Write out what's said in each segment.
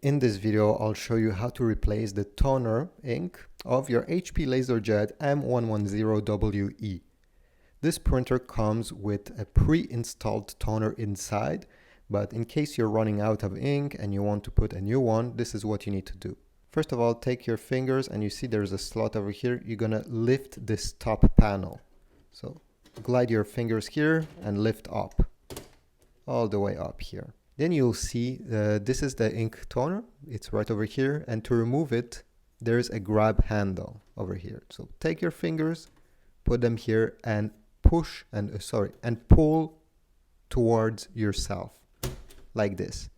In this video, I'll show you how to replace the toner ink of your HP LaserJet M110we. This printer comes with a pre-installed toner inside, but in case you're running out of ink and you want to put a new one, this is what you need to do. First of all, take your fingers and you see there's a slot over here. You're gonna lift this top panel. So glide your fingers here and lift up, all the way up here. Then you'll see this is the ink toner. It's right over here. And to remove it, there's a grab handle over here. So take your fingers, put them here and push and pull towards yourself like this.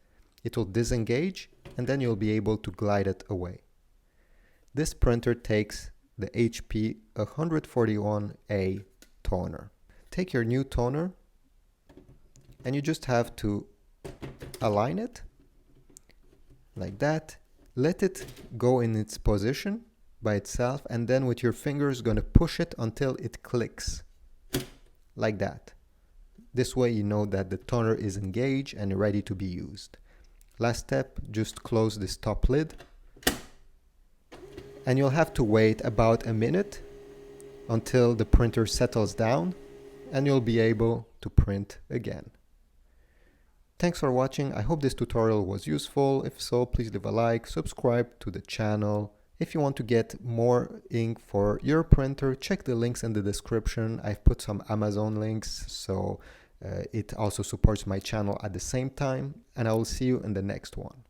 It will disengage and then you'll be able to glide it away. This printer takes the HP 141A toner. Take your new toner and you just have to align it like that, let it go in its position by itself, and then with your fingers gonna push it until it clicks like that. This way you know that the toner is engaged and ready to be used. Last step, just close this top lid and you'll have to wait about a minute until the printer settles down and you'll be able to print again. Thanks for watching. I hope this tutorial was useful. If so, please leave a like, subscribe to the channel. If you want to get more ink for your printer, check the links in the description. I've put some Amazon links, so it also supports my channel at the same time. And I will see you in the next one.